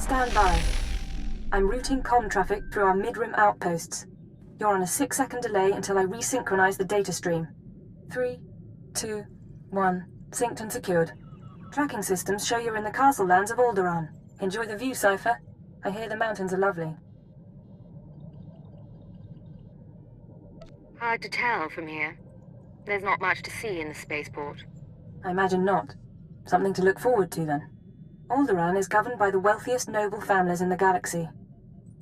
Stand by. I'm routing comm traffic through our mid-rim outposts. You're on a 6-second delay until I resynchronize the data stream. 3, 2, 1. Synced and secured. Tracking systems show you're in the castle lands of Alderaan. Enjoy the view, Cypher. I hear the mountains are lovely. Hard to tell from here. There's not much to see in the spaceport. I imagine not. Something to look forward to, then. Alderaan is governed by the wealthiest noble families in the galaxy.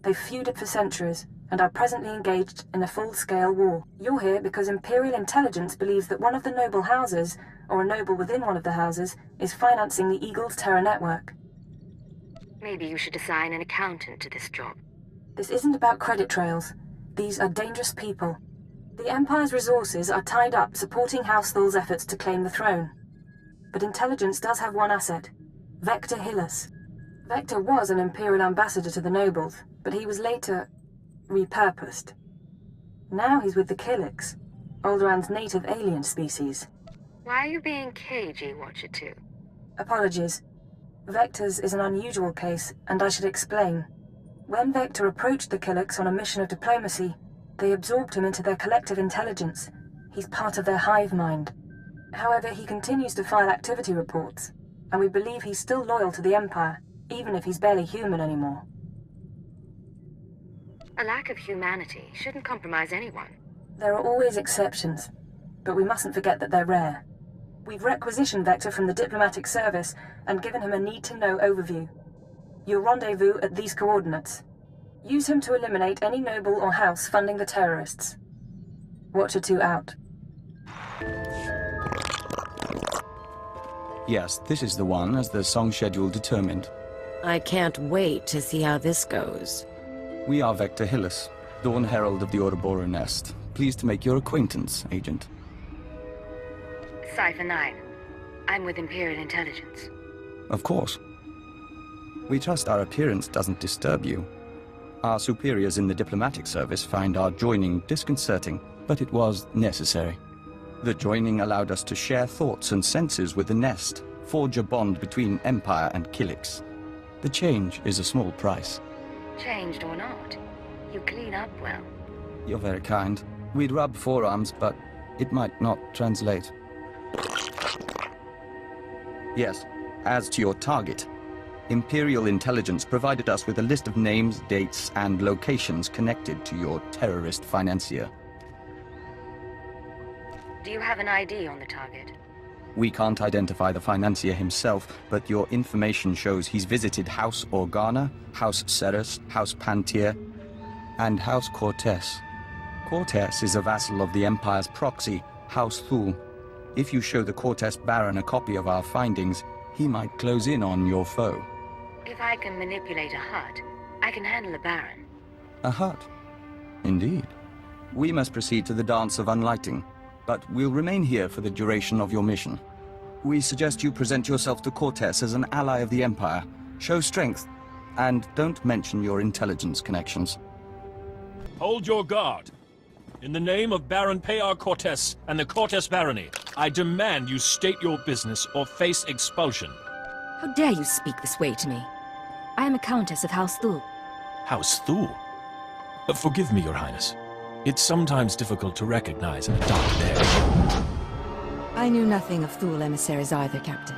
They've feuded for centuries, and are presently engaged in a full-scale war. You're here because Imperial intelligence believes that one of the noble houses, or a noble within one of the houses, is financing the Eagle's Terra network. Maybe you should assign an accountant to this job. This isn't about credit trails. These are dangerous people. The Empire's resources are tied up supporting House Thul's efforts to claim the throne. But intelligence does have one asset, Vector Hillis. Vector was an Imperial ambassador to the nobles, but he was later repurposed. Now he's with the Killiks, Alderaan's native alien species. Why are you being cagey, Watcher 2? Apologies. Vector's is an unusual case, and I should explain. When Vector approached the Killiks on a mission of diplomacy, they absorbed him into their collective intelligence. He's part of their hive mind. However, he continues to file activity reports, and we believe he's still loyal to the Empire, even if he's barely human anymore. A lack of humanity shouldn't compromise anyone. There are always exceptions, but we mustn't forget that they're rare. We've requisitioned Vector from the diplomatic service and given him a need-to-know overview. You'll rendezvous at these coordinates. Use him to eliminate any noble or house funding the terrorists. Watcher 2 out. Yes, this is the one, as the song schedule determined. I can't wait to see how this goes. We are Vector Hillis, Dawn Herald of the Ouroboros Nest. Pleased to make your acquaintance, Agent. Cypher 9. I'm with Imperial Intelligence. Of course. We trust our appearance doesn't disturb you. Our superiors in the diplomatic service find our joining disconcerting, but it was necessary. The joining allowed us to share thoughts and senses with the Nest, forge a bond between Empire and Killiks. The change is a small price. Changed or not, you clean up well. You're very kind. We'd rub forearms, but it might not translate. Yes, as to your target, Imperial Intelligence provided us with a list of names, dates, and locations connected to your terrorist financier. Do you have an ID on the target? We can't identify the financier himself, but your information shows he's visited House Organa, House Ceres, House Pantier, and House Cortess. Cortess is a vassal of the Empire's proxy, House Thul. If you show the Cortess Baron a copy of our findings, he might close in on your foe. If I can manipulate a hut, I can handle a Baron. A hut? Indeed. We must proceed to the Dance of Unlighting, but we'll remain here for the duration of your mission. We suggest you present yourself to Cortess as an ally of the Empire, show strength, and don't mention your intelligence connections. Hold your guard. In the name of Baron Payar Cortess and the Cortess Barony, I demand you state your business or face expulsion. How dare you speak this way to me? I am a Countess of House Thul. House Thul? Forgive me, Your Highness. It's sometimes difficult to recognize in a dark there. I knew nothing of Thul emissaries either, Captain.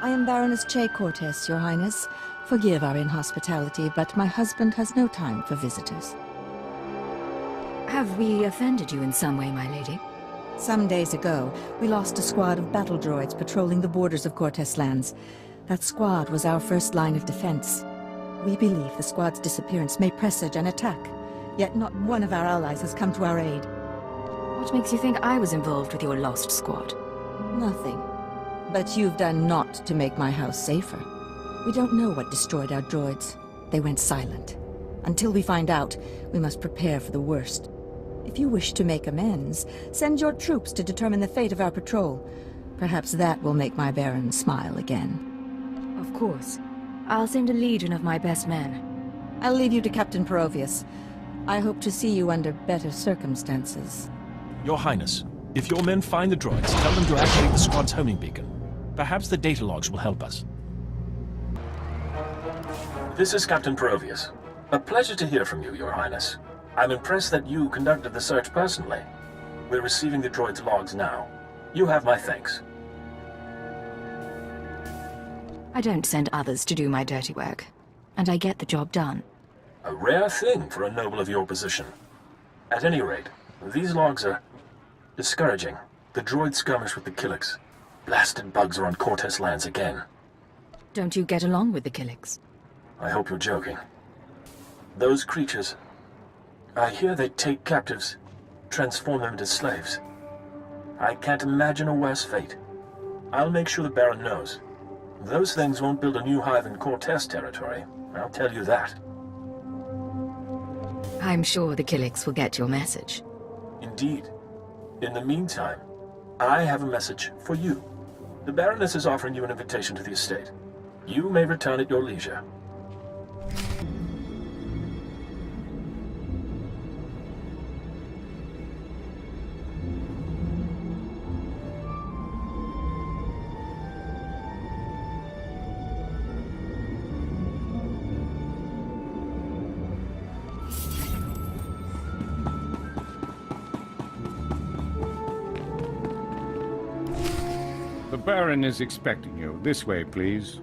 I am Baroness Che Cortess, Your Highness. Forgive our inhospitality, but my husband has no time for visitors. Have we offended you in some way, my lady? Some days ago, we lost a squad of battle droids patrolling the borders of Cortess lands. That squad was our first line of defense. We believe the squad's disappearance may presage an attack, yet not one of our allies has come to our aid. What makes you think I was involved with your lost squad? Nothing. But you've done naught to make my house safer. We don't know what destroyed our droids. They went silent. Until we find out, we must prepare for the worst. If you wish to make amends, send your troops to determine the fate of our patrol. Perhaps that will make my Baron smile again. Of course. I'll send a legion of my best men. I'll leave you to Captain Perovius. I hope to see you under better circumstances. Your Highness, if your men find the droids, tell them to activate the squad's homing beacon. Perhaps the data logs will help us. This is Captain Provius. A pleasure to hear from you, Your Highness. I'm impressed that you conducted the search personally. We're receiving the droid's logs now. You have my thanks. I don't send others to do my dirty work, and I get the job done. A rare thing for a noble of your position. At any rate, these logs are discouraging. The droid skirmish with the Killiks. Blasted bugs are on Cortess lands again. Don't you get along with the Killiks? I hope you're joking. Those creatures... I hear they take captives, transform them into slaves. I can't imagine a worse fate. I'll make sure the Baron knows. Those things won't build a new hive in Cortess territory, I'll tell you that. I'm sure the Killiks will get your message. Indeed. In the meantime, I have a message for you. The Baroness is offering you an invitation to the estate. You may return at your leisure. The Baron is expecting you. This way, please.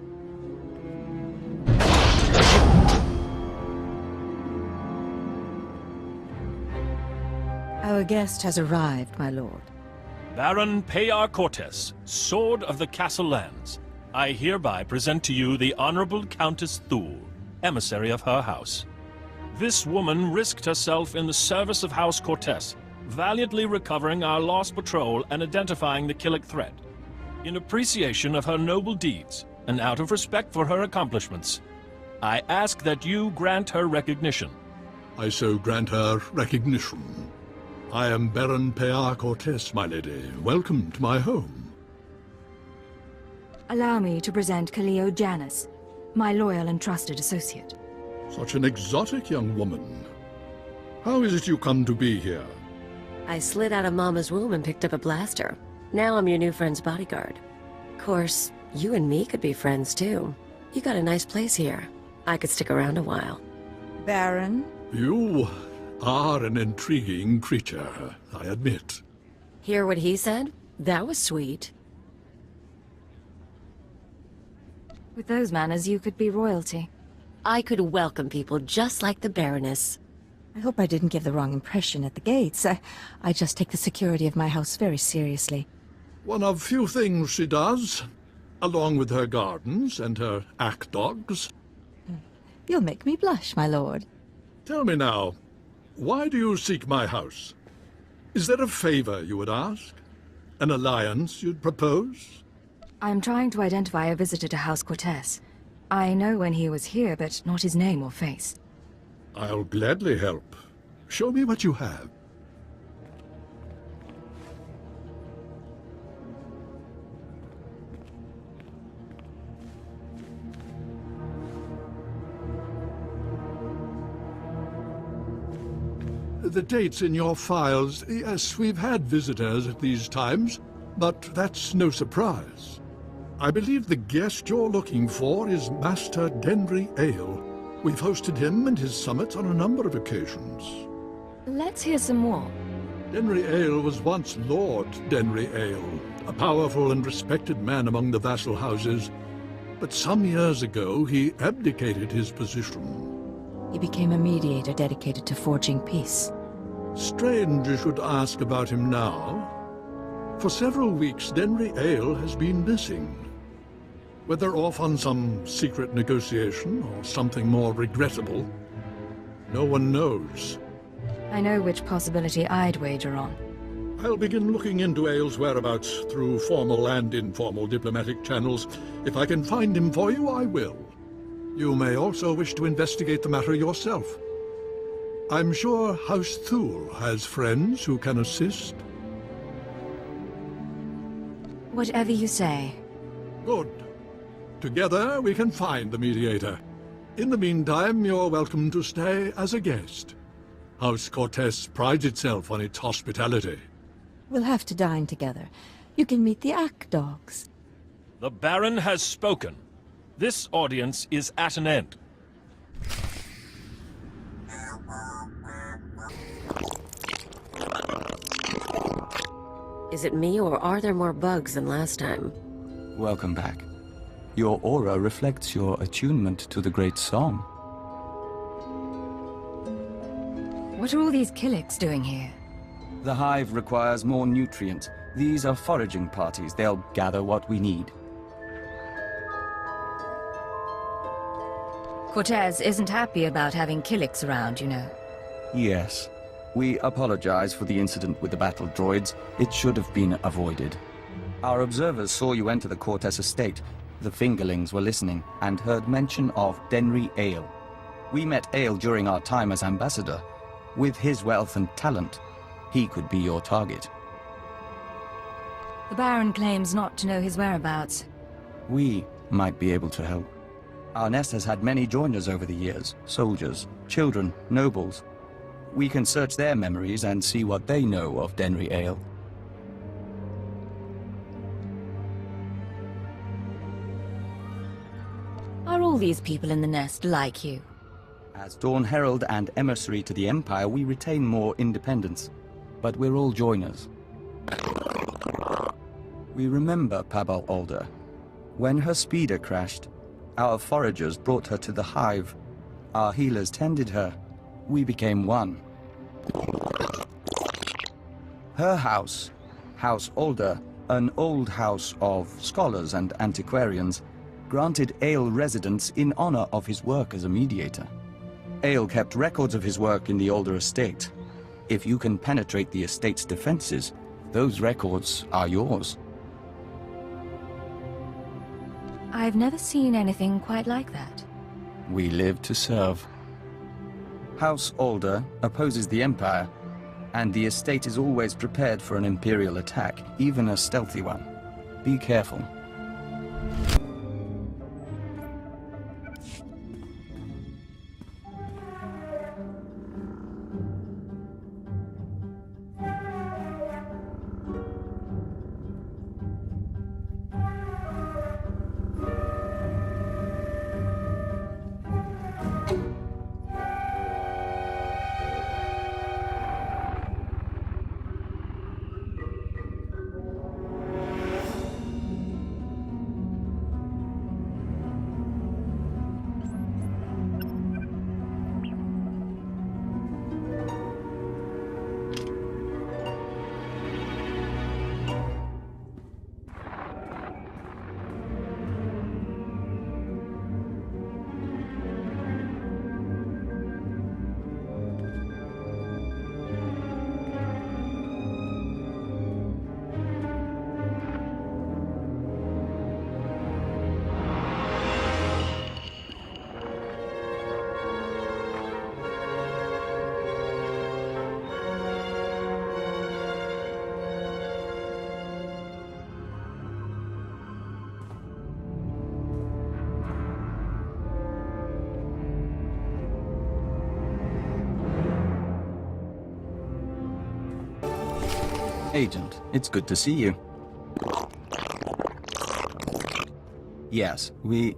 Our guest has arrived, my lord. Baron Payar Cortess, Sword of the Castle Lands. I hereby present to you the Honorable Countess Thule, emissary of her house. This woman risked herself in the service of House Cortess, valiantly recovering our lost patrol and identifying the Killik threat. In appreciation of her noble deeds, and out of respect for her accomplishments, I ask that you grant her recognition. I so grant her recognition. I am Baron Payar Cortess, my lady. Welcome to my home. Allow me to present Kaleo Janus, my loyal and trusted associate. Such an exotic young woman. How is it you come to be here? I slid out of Mama's womb and picked up a blaster. Now I'm your new friend's bodyguard. Of course, you and me could be friends, too. You got a nice place here. I could stick around a while. Baron? You are an intriguing creature, I admit. Hear what he said? That was sweet. With those manners, you could be royalty. I could welcome people just like the Baroness. I hope I didn't give the wrong impression at the gates. I just take the security of my house very seriously. One of few things she does, along with her gardens and her ack dogs. You'll make me blush, my lord. Tell me now, why do you seek my house? Is there a favor you would ask? An alliance you'd propose? I'm trying to identify a visitor to House Cortess. I know when he was here, but not his name or face. I'll gladly help. Show me what you have. The dates in your files, yes, we've had visitors at these times, but that's no surprise. I believe the guest you're looking for is Master Denry Ale. We've hosted him and his summits on a number of occasions. Let's hear some more. Denry Ale was once Lord Denry Ale, a powerful and respected man among the vassal houses. But some years ago, he abdicated his position. He became a mediator dedicated to forging peace. Strange you should ask about him now. For several weeks, Denry Ale has been missing. Whether off on some secret negotiation or something more regrettable, no one knows. I know which possibility I'd wager on. I'll begin looking into Ale's whereabouts through formal and informal diplomatic channels. If I can find him for you, I will. You may also wish to investigate the matter yourself. I'm sure House Thule has friends who can assist. Whatever you say. Good. Together we can find the mediator. In the meantime, you're welcome to stay as a guest. House Cortess prides itself on its hospitality. We'll have to dine together. You can meet the ack dogs. The Baron has spoken. This audience is at an end. Is it me, or are there more bugs than last time? Welcome back. Your aura reflects your attunement to the great song. What are all these Killiks doing here? The hive requires more nutrients. These are foraging parties. They'll gather what we need. Cortess isn't happy about having Killiks around, you know. Yes. We apologize for the incident with the battle droids. It should have been avoided. Our observers saw you enter the Cortess estate. The fingerlings were listening and heard mention of Denry Ale. We met Ale during our time as ambassador. With his wealth and talent, he could be your target. The Baron claims not to know his whereabouts. We might be able to help. Our nest has had many joiners over the years. Soldiers, children, nobles. We can search their memories and see what they know of Denry Ale. Are all these people in the nest like you? As Dawn Herald and emissary to the Empire, we retain more independence. But we're all joiners. We remember Pabal Alder. When her speeder crashed, our foragers brought her to the hive. Our healers tended her. We became one. Her house, House Alder, an old house of scholars and antiquarians, granted Ale residence in honor of his work as a mediator. Ale kept records of his work in the Alder estate. If you can penetrate the estate's defenses, those records are yours. I've never seen anything quite like that. We live to serve. House Alder opposes the Empire, and the estate is always prepared for an Imperial attack, even a stealthy one. Be careful. Agent, it's good to see you. Yes, we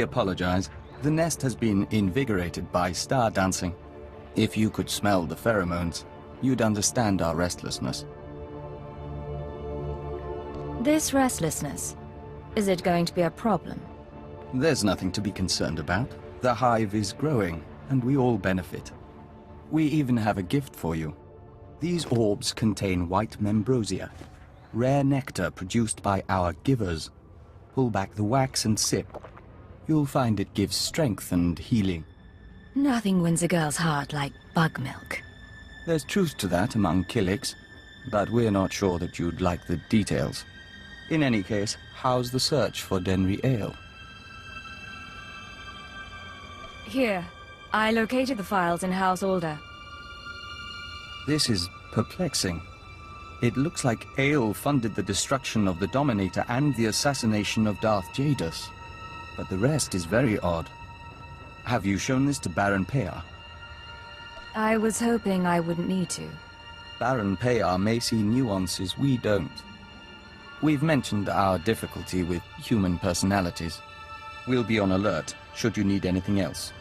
apologize. The nest has been invigorated by star dancing. If you could smell the pheromones, you'd understand our restlessness. This restlessness, is it going to be a problem? There's nothing to be concerned about. The hive is growing, and we all benefit. We even have a gift for you. These orbs contain white membrosia, rare nectar produced by our givers. Pull back the wax and sip. You'll find it gives strength and healing. Nothing wins a girl's heart like bug milk. There's truth to that among Killiks, but we're not sure that you'd like the details. In any case, how's the search for Denry Ale? Here, I located the files in House Alder. This is perplexing. It looks like Ale funded the destruction of the Dominator and the assassination of Darth Jadus. But the rest is very odd. Have you shown this to Baron Payar? I was hoping I wouldn't need to. Baron Payar may see nuances we don't. We've mentioned our difficulty with human personalities. We'll be on alert should you need anything else.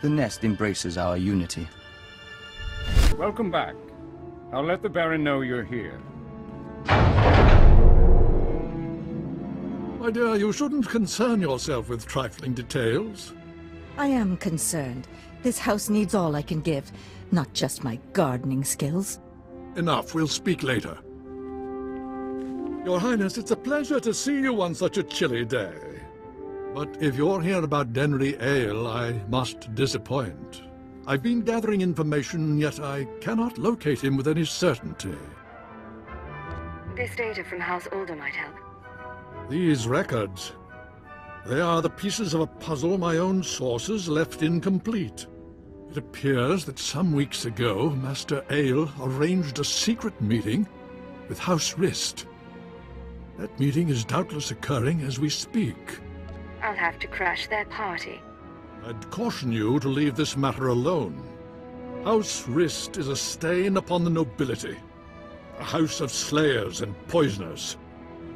The nest embraces our unity. Welcome back. I'll let the Baron know you're here. My dear, you shouldn't concern yourself with trifling details. I am concerned. This house needs all I can give, not just my gardening skills. Enough, we'll speak later. Your Highness, it's a pleasure to see you on such a chilly day. But if you're here about Denry Ale, I must disappoint. I've been gathering information, yet I cannot locate him with any certainty. This data from House Alder might help. These records, they are the pieces of a puzzle my own sources left incomplete. It appears that some weeks ago, Master Ale arranged a secret meeting with House Rist. That meeting is doubtless occurring as we speak. I'll have to crash their party. I'd caution you to leave this matter alone. House Rist is a stain upon the nobility. A house of slayers and poisoners.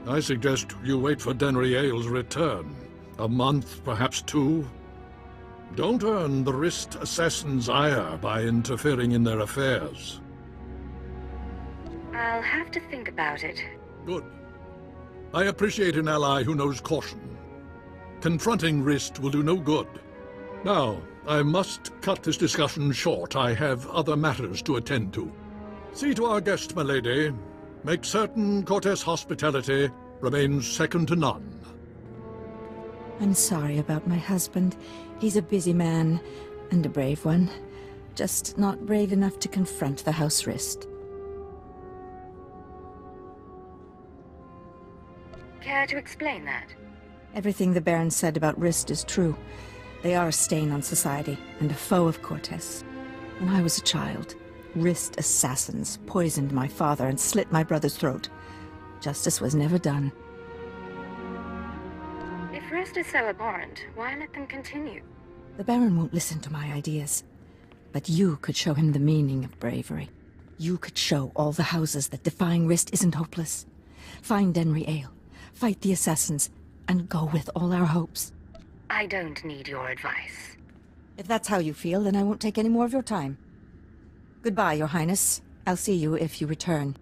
I suggest you wait for Denry Ale's return. A month, perhaps 2. Don't earn the Rist assassins' ire by interfering in their affairs. I'll have to think about it. Good. I appreciate an ally who knows caution. Confronting Rist will do no good. Now, I must cut this discussion short. I have other matters to attend to. See to our guest, my lady. Make certain Cortess hospitality remains second to none. I'm sorry about my husband. He's a busy man, and a brave one. Just not brave enough to confront the House Rist. Care to explain that? Everything the Baron said about Rist is true. They are a stain on society, and a foe of Cortess. When I was a child, Rist assassins poisoned my father and slit my brother's throat. Justice was never done. If Rist is so abhorrent, why let them continue? The Baron won't listen to my ideas. But you could show him the meaning of bravery. You could show all the houses that defying Rist isn't hopeless. Find Denry Ale, fight the assassins, and go with all our hopes. I don't need your advice. If that's how you feel, then I won't take any more of your time. Goodbye, Your Highness. I'll see you if you return.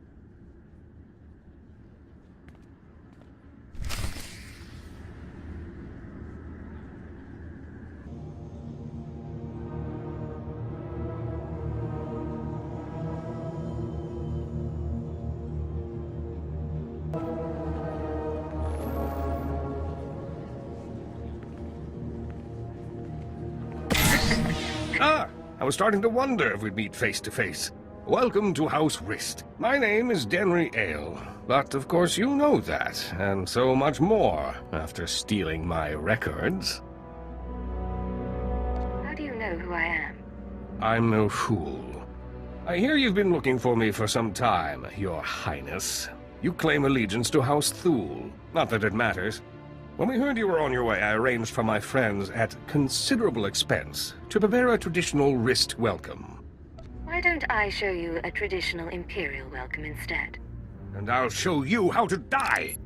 I was starting to wonder if we'd meet face to face. Welcome to House Rist. My name is Denry Ale, but of course you know that, and so much more, after stealing my records. How do you know who I am? I'm no fool. I hear you've been looking for me for some time, Your Highness. You claim allegiance to House Thule. Not that it matters. When we heard you were on your way, I arranged for my friends at considerable expense to prepare a traditional Rist welcome. Why don't I show you a traditional Imperial welcome instead? And I'll show you how to die!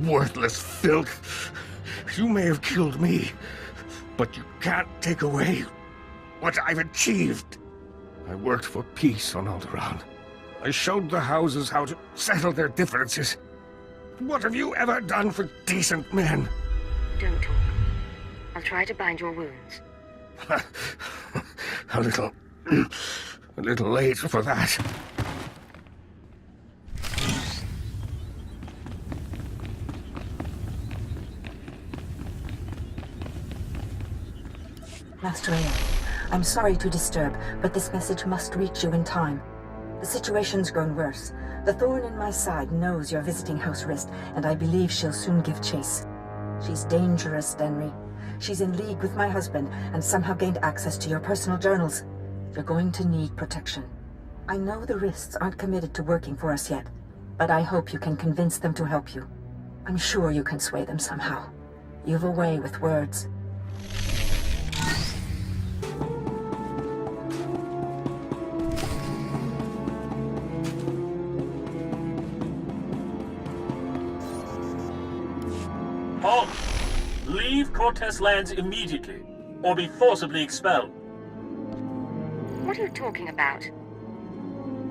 worthless filth. You may have killed me, but you can't take away what I've achieved. I worked for peace on Alderaan. I showed the houses how to settle their differences. What have you ever done for decent men? Don't talk. I'll try to bind your wounds. a little late for that. Master Aang, I'm sorry to disturb, but this message must reach you in time. The situation's grown worse. The thorn in my side knows you're visiting House Rist, and I believe she'll soon give chase. She's dangerous, Denry. She's in league with my husband, and somehow gained access to your personal journals. You're going to need protection. I know the Rists aren't committed to working for us yet, but I hope you can convince them to help you. I'm sure you can sway them somehow. You've a way with words. Halt! Leave Cortess lands immediately, or be forcibly expelled. What are you talking about?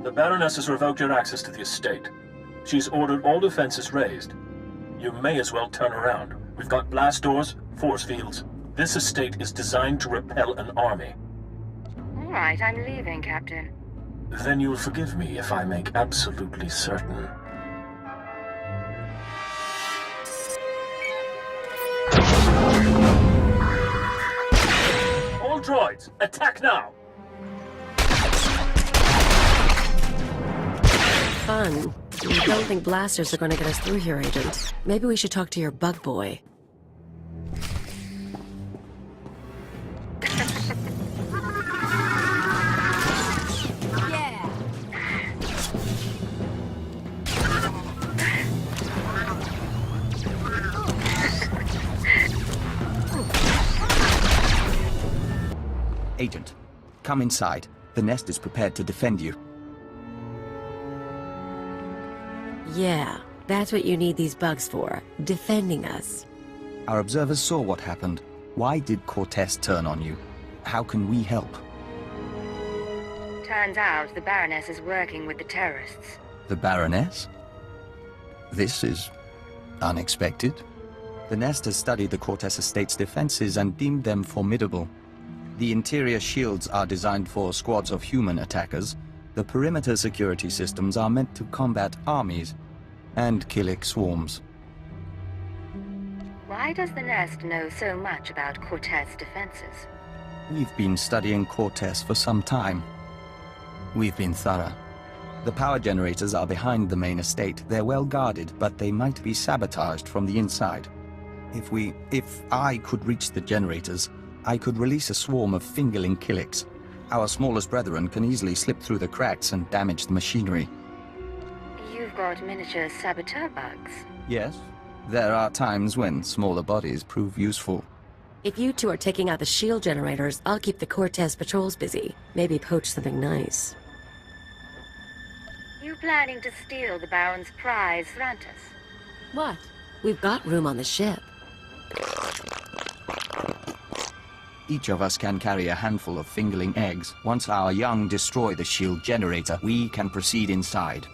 The Baroness has revoked your access to the estate. She's ordered all defenses raised. You may as well turn around. We've got blast doors, force fields. This estate is designed to repel an army. All right, I'm leaving, Captain. Then you'll forgive me if I make absolutely certain. All droids, attack now! Fun. I don't think blasters are going to get us through here, Agent. Maybe we should talk to your bug boy. Agent, come inside. The nest is prepared to defend you. Yeah, that's what you need these bugs for. Defending us. Our observers saw what happened. Why did Cortess turn on you? How can we help? Turns out the Baroness is working with the terrorists. The Baroness? This is unexpected. The Nest has studied the Cortess estate's defenses and deemed them formidable. The interior shields are designed for squads of human attackers. The perimeter security systems are meant to combat armies and Killik swarms. Why does the Nest know so much about Cortess defenses? We've been studying Cortess for some time. We've been thorough. The power generators are behind the main estate. They're well guarded, but they might be sabotaged from the inside. If I could reach the generators, I could release a swarm of fingerling Killiks. Our smallest brethren can easily slip through the cracks and damage the machinery. You've got miniature saboteur bugs. Yes, there are times when smaller bodies prove useful. If you two are taking out the shield generators, I'll keep the Cortez patrols busy. Maybe poach something nice. You planning to steal the Baron's prize, Thrantis? What? We've got room on the ship. Each of us can carry a handful of fingerling eggs. Once our young destroy the shield generator, we can proceed inside.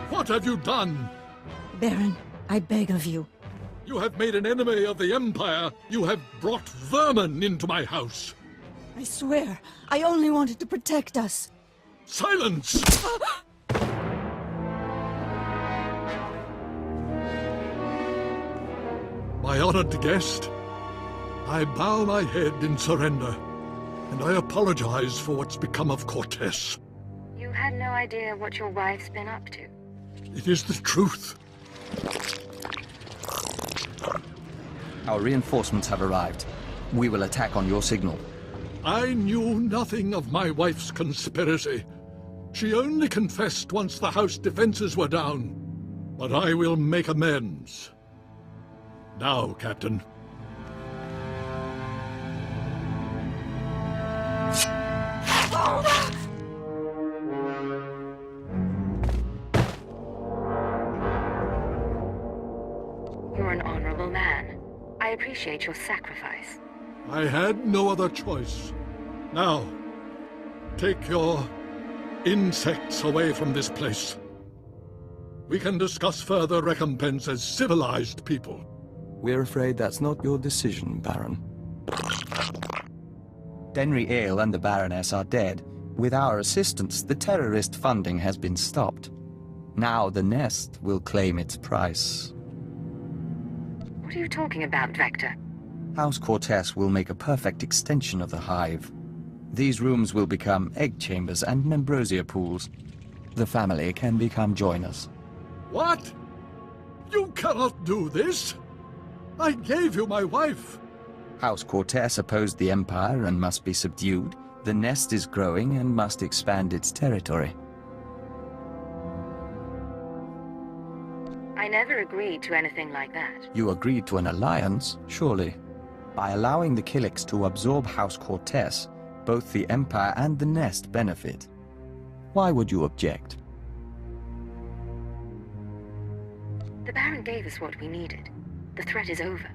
What have you done? Baron, I beg of you. You have made an enemy of the Empire. You have brought vermin into my house. I swear, I only wanted to protect us. Silence! My honored guest, I bow my head in surrender, and I apologize for what's become of Cortess. You had no idea what your wife's been up to. It is the truth. Our reinforcements have arrived. We will attack on your signal. I knew nothing of my wife's conspiracy. She only confessed once the house defenses were down. But I will make amends. Now, Captain. You're an honorable man. I appreciate your sacrifice. I had no other choice. Now, take your insects away from this place. We can discuss further recompense as civilized people. We're afraid that's not your decision, Baron. Denry Ale and the Baroness are dead. With our assistance, the terrorist funding has been stopped. Now the nest will claim its price. What are you talking about, Vector? House Cortess will make a perfect extension of the hive. These rooms will become egg chambers and membrosia pools. The family can become joiners. What? You cannot do this! I gave you my wife! House Cortess opposed the Empire and must be subdued. The nest is growing and must expand its territory. I never agreed to anything like that. You agreed to an alliance, surely. By allowing the Killiks to absorb House Cortess, both the Empire and the nest benefit. Why would you object? The Baron gave us what we needed. The threat is over.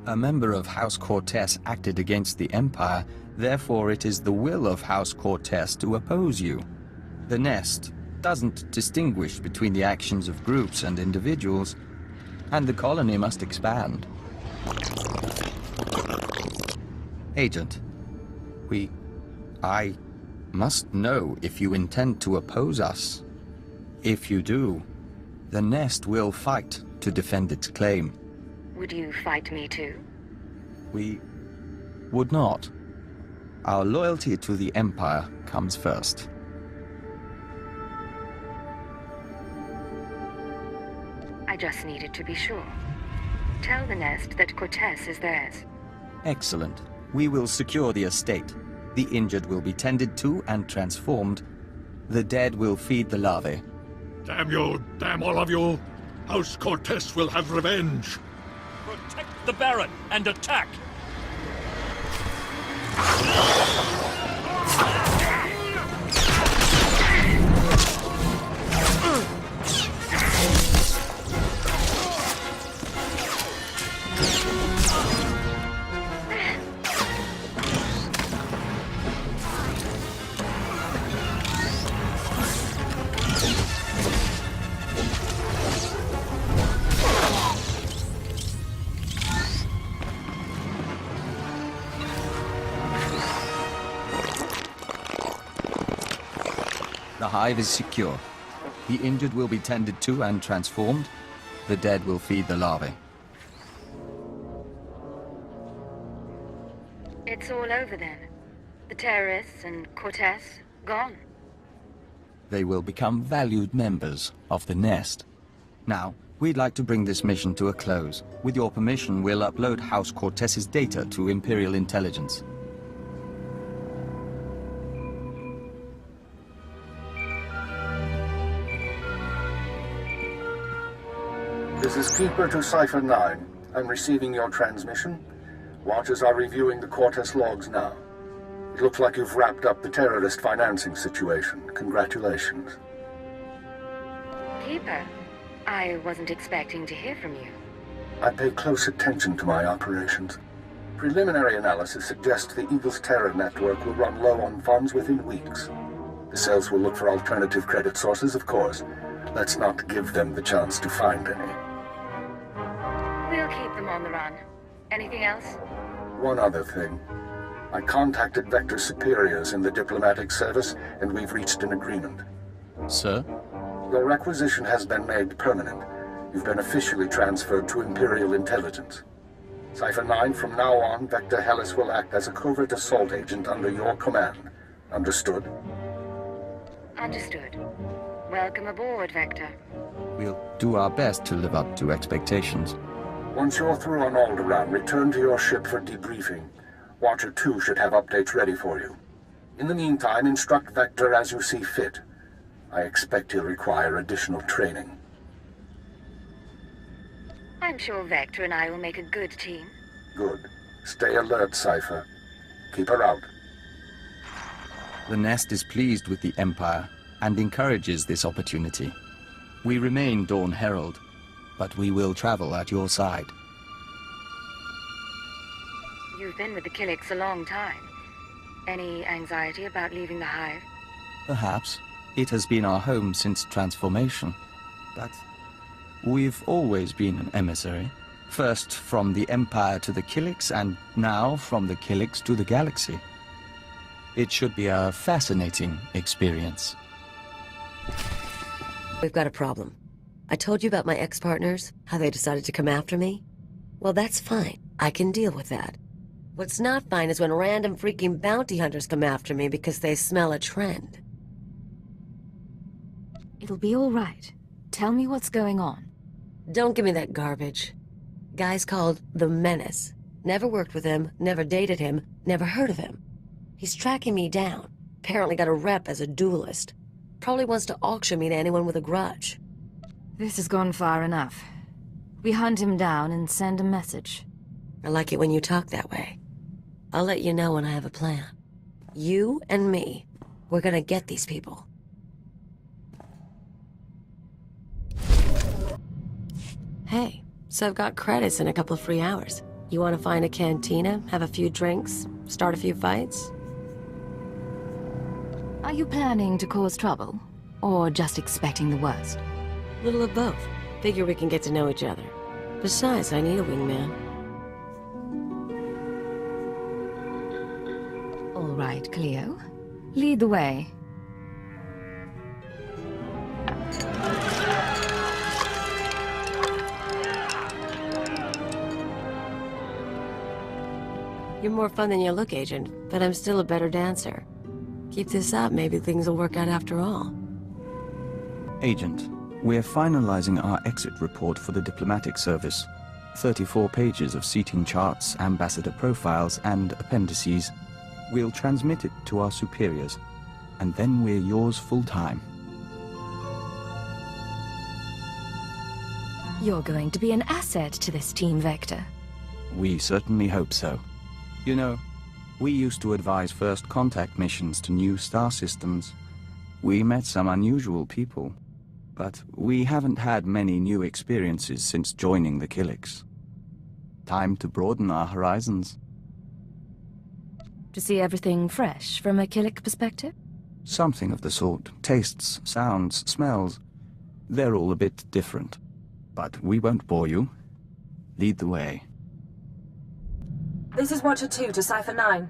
A member of House Cortess acted against the Empire, therefore it is the will of House Cortess to oppose you. The nest doesn't distinguish between the actions of groups and individuals, and the colony must expand. Agent, I must know if you intend to oppose us. If you do, the nest will fight to defend its claim. Would you fight me too? We would not. Our loyalty to the Empire comes first. I just needed to be sure. Tell the nest that Cortess is theirs. Excellent. We will secure the estate. The injured will be tended to and transformed. The dead will feed the larvae. Damn you, damn all of you! House Cortess will have revenge! Protect the Baron and attack! The hive is secure. The injured will be tended to and transformed. The dead will feed the larvae. It's all over then. The terrorists and Cortess, gone. They will become valued members of the nest. Now, we'd like to bring this mission to a close. With your permission, we'll upload House Cortess's data to Imperial intelligence. This is Keeper to Cipher 9. I'm receiving your transmission. Watchers are reviewing the Cortess logs now. It looks like you've wrapped up the terrorist financing situation. Congratulations. Keeper, I wasn't expecting to hear from you. I pay close attention to my operations. Preliminary analysis suggests the Eagle's terror network will run low on funds within weeks. The cells will look for alternative credit sources, of course. Let's not give them the chance to find any. We'll keep them on the run. Anything else? One other thing. I contacted Vector's superiors in the diplomatic service, and we've reached an agreement. Sir? Your requisition has been made permanent. You've been officially transferred to Imperial intelligence. Cipher 9, from now on, Vector Hellis will act as a covert assault agent under your command. Understood? Understood. Welcome aboard, Vector. We'll do our best to live up to expectations. Once you're through on Alderaan, return to your ship for debriefing. Watcher 2 should have updates ready for you. In the meantime, instruct Vector as you see fit. I expect he'll require additional training. I'm sure Vector and I will make a good team. Good. Stay alert, Cipher. Keep her out. The Nest is pleased with the Empire and encourages this opportunity. We remain Dawn Herald, but we will travel at your side. You've been with the Killiks a long time. Any anxiety about leaving the Hive? Perhaps. It has been our home since transformation. But we've always been an emissary. First from the Empire to the Killiks, and now from the Killiks to the galaxy. It should be a fascinating experience. We've got a problem. I told you about my ex-partners, how they decided to come after me? Well, that's fine. I can deal with that. What's not fine is when random freaking bounty hunters come after me because they smell a trend. It'll be all right. Tell me what's going on. Don't give me that garbage. Guy's called the Menace. Never worked with him, never dated him, never heard of him. He's tracking me down. Apparently got a rep as a duelist. Probably wants to auction me to anyone with a grudge. This has gone far enough. We hunt him down and send a message. I like it when you talk that way. I'll let you know when I have a plan. You and me, we're gonna get these people. Hey, so I've got credits and a couple of free hours. You want to find a cantina, have a few drinks, start a few fights? Are you planning to cause trouble? Or just expecting the worst? Little of both. Figure we can get to know each other. Besides, I need a wingman. All right, Cleo. Lead the way. You're more fun than you look, Agent, but I'm still a better dancer. Keep this up, maybe things will work out after all. Agent, we're finalizing our exit report for the diplomatic service. 34 pages of seating charts, ambassador profiles, and appendices. We'll transmit it to our superiors, and then we're yours full-time. You're going to be an asset to this team, Vector. We certainly hope so. You know, we used to advise first contact missions to new star systems. We met some unusual people, but we haven't had many new experiences since joining the Killiks. Time to broaden our horizons. To see everything fresh from a Killik perspective? Something of the sort. Tastes, sounds, smells. They're all a bit different. But we won't bore you. Lead the way. This is Watcher 2 to Cipher 9.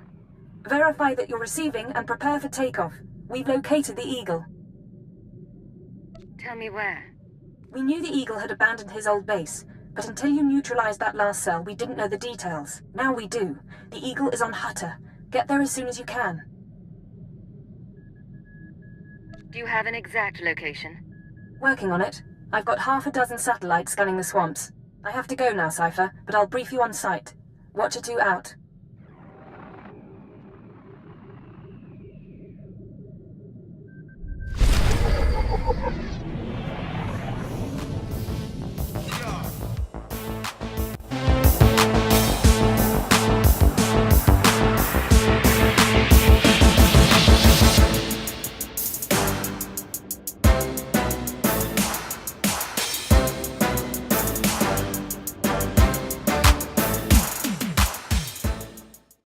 Verify that you're receiving and prepare for takeoff. We've located the Eagle. Tell me where. We knew the Eagle had abandoned his old base, but until you neutralized that last cell, we didn't know the details. Now we do. The Eagle is on Hutter. Get there as soon as you can. Do you have an exact location? Working on it. I've got half a dozen satellites scanning the swamps. I have to go now, Cipher, but I'll brief you on site. Watcher 2 out.